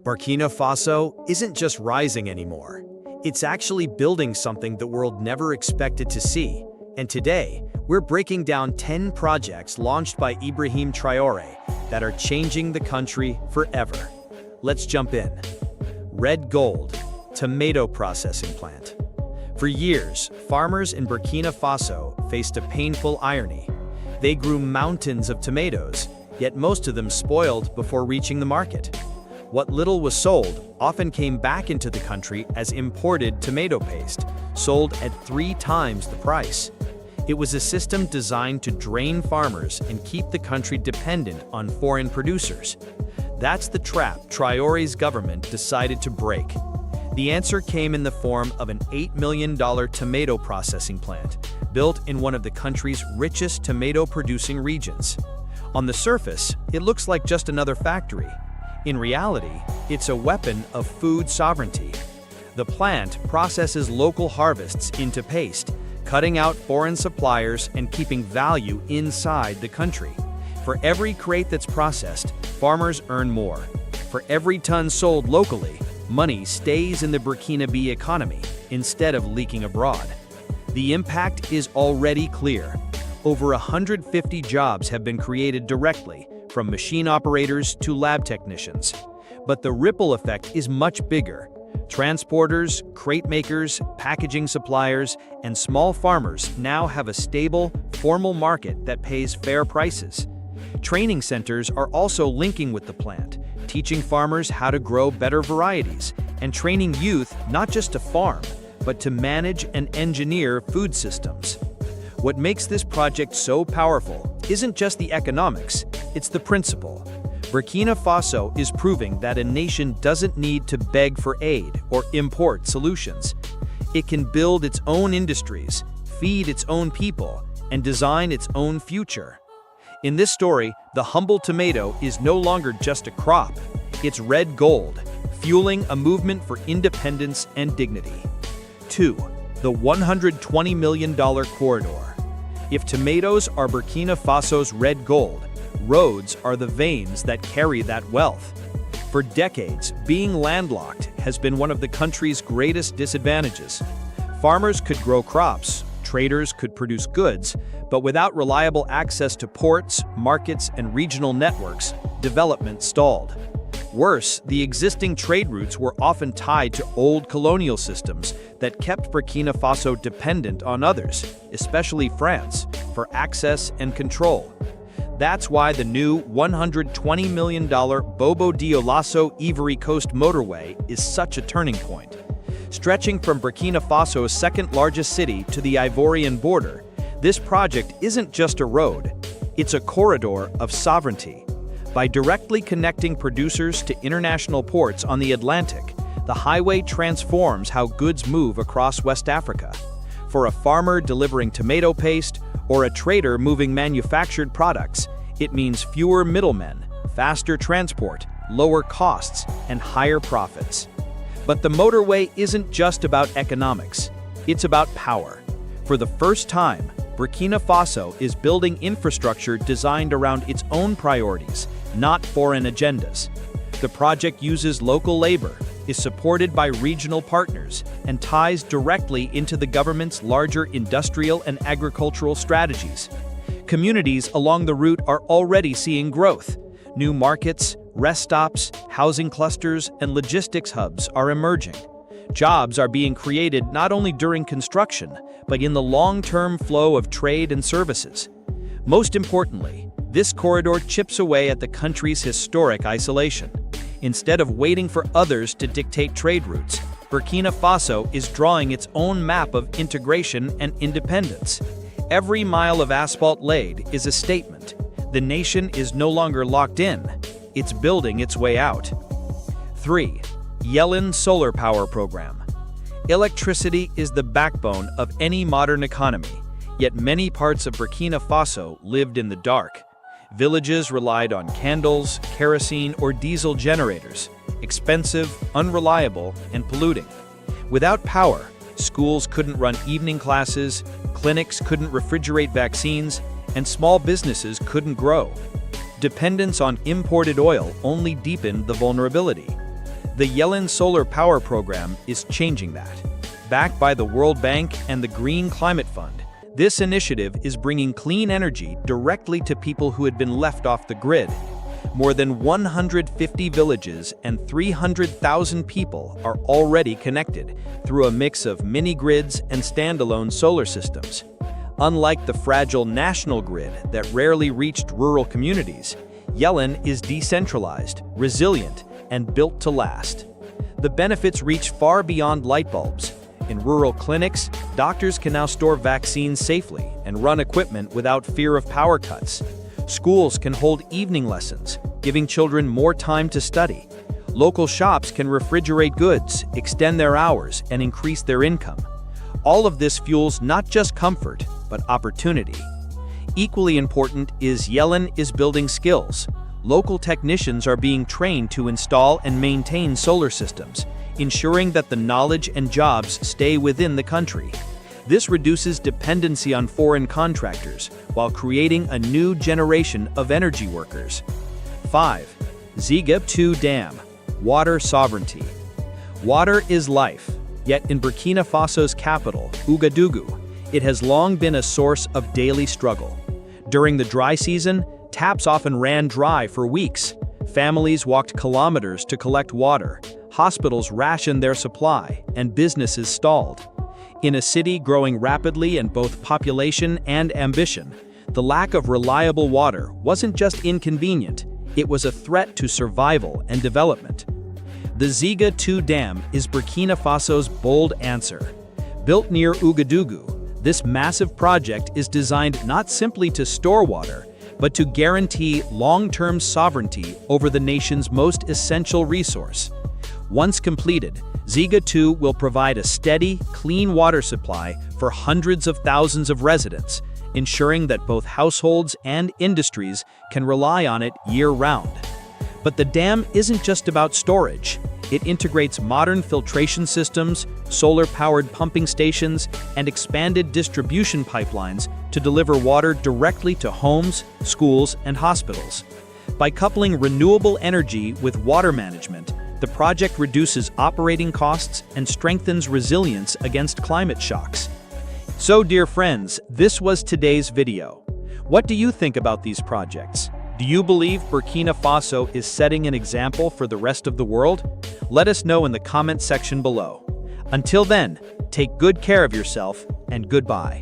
Burkina Faso isn't just rising anymore. It's actually building something the world never expected to see. And today, we're breaking down 10 projects launched by Ibrahim Traore that are changing the country forever. Let's jump in. Red Gold, tomato processing plant. For years, farmers in Burkina Faso faced a painful irony. They grew mountains of tomatoes, yet most of them spoiled before reaching the market. What little was sold often came back into the country as imported tomato paste, sold at 3 times the price. It was a system designed to drain farmers and keep the country dependent on foreign producers. That's the trap Traore's government decided to break. The answer came in the form of an $8 million tomato processing plant, built in one of the country's richest tomato-producing regions. On the surface, it looks like just another factory. In reality, it's a weapon of food sovereignty. The plant processes local harvests into paste, cutting out foreign suppliers and keeping value inside the country. For every crate that's processed, farmers earn more. For every ton sold locally, money stays in the Burkinabe economy instead of leaking abroad. The impact is already clear. Over 150 jobs have been created directly, from machine operators to lab technicians. But the ripple effect is much bigger. Transporters, crate makers, packaging suppliers, and small farmers now have a stable, formal market that pays fair prices. Training centers are also linking with the plant, teaching farmers how to grow better varieties, and training youth not just to farm, but to manage and engineer food systems. What makes this project so powerful isn't just the economics, it's the principle. Burkina Faso is proving that a nation doesn't need to beg for aid or import solutions. It can build its own industries, feed its own people, and design its own future. In this story, the humble tomato is no longer just a crop. It's red gold, fueling a movement for independence and dignity. 2. The $120 million corridor. If tomatoes are Burkina Faso's red gold, roads are the veins that carry that wealth. For decades, being landlocked has been one of the country's greatest disadvantages. Farmers could grow crops, traders could produce goods, but without reliable access to ports, markets, and regional networks, development stalled. Worse, the existing trade routes were often tied to old colonial systems that kept Burkina Faso dependent on others, especially France, for access and control. That's why the new $120 million Bobo Dioulasso Ivory Coast motorway is such a turning point. Stretching from Burkina Faso's second-largest city to the Ivorian border, this project isn't just a road, it's a corridor of sovereignty. By directly connecting producers to international ports on the Atlantic, the highway transforms how goods move across West Africa. For a farmer delivering tomato paste or a trader moving manufactured products, it means fewer middlemen, faster transport, lower costs, and higher profits. But the motorway isn't just about economics, it's about power. For the first time, Burkina Faso is building infrastructure designed around its own priorities, not foreign agendas. The project uses local labor, is supported by regional partners, and ties directly into the government's larger industrial and agricultural strategies. Communities along the route are already seeing growth. New markets, rest stops, housing clusters, and logistics hubs are emerging. Jobs are being created not only during construction, but in the long-term flow of trade and services. Most importantly, this corridor chips away at the country's historic isolation. Instead of waiting for others to dictate trade routes, Burkina Faso is drawing its own map of integration and independence. Every mile of asphalt laid is a statement. The nation is no longer locked in, it's building its way out. 3. Yellen Solar Power Program. Electricity is the backbone of any modern economy, yet many parts of Burkina Faso lived in the dark. Villages relied on candles, kerosene, or diesel generators, expensive, unreliable, and polluting. Without power, schools couldn't run evening classes, clinics couldn't refrigerate vaccines, and small businesses couldn't grow. Dependence on imported oil only deepened the vulnerability. The Yellen Solar Power Program is changing that. Backed by the World Bank and the Green Climate Fund, this initiative is bringing clean energy directly to people who had been left off the grid. More than 150 villages and 300,000 people are already connected through a mix of mini-grids and standalone solar systems. Unlike the fragile national grid that rarely reached rural communities, Yellen is decentralized, resilient, and built to last. The benefits reach far beyond light bulbs. In rural clinics, doctors can now store vaccines safely and run equipment without fear of power cuts. Schools can hold evening lessons, giving children more time to study. Local shops can refrigerate goods, extend their hours, and increase their income. All of this fuels not just comfort, but opportunity. Equally important is Yellen is building skills. Local technicians are being trained to install and maintain solar systems, ensuring that the knowledge and jobs stay within the country. This reduces dependency on foreign contractors while creating a new generation of energy workers. 5. Ziga 2 Dam. Water sovereignty. Water is life, yet in Burkina Faso's capital, Ouagadougou, it has long been a source of daily struggle. During the dry season, taps often ran dry for weeks. Families walked kilometers to collect water, hospitals rationed their supply, and businesses stalled. In a city growing rapidly in both population and ambition, the lack of reliable water wasn't just inconvenient, it was a threat to survival and development. The Ziga 2 Dam is Burkina Faso's bold answer. Built near Ouagadougou, this massive project is designed not simply to store water, but to guarantee long-term sovereignty over the nation's most essential resource. Once completed, Ziga 2 will provide a steady, clean water supply for hundreds of thousands of residents, ensuring that both households and industries can rely on it year-round. But the dam isn't just about storage. It integrates modern filtration systems, solar-powered pumping stations, and expanded distribution pipelines to deliver water directly to homes, schools, and hospitals. By coupling renewable energy with water management, the project reduces operating costs and strengthens resilience against climate shocks. So, dear friends, this was today's video. What do you think about these projects? Do you believe Burkina Faso is setting an example for the rest of the world? Let us know in the comment section below. Until then, take good care of yourself and goodbye.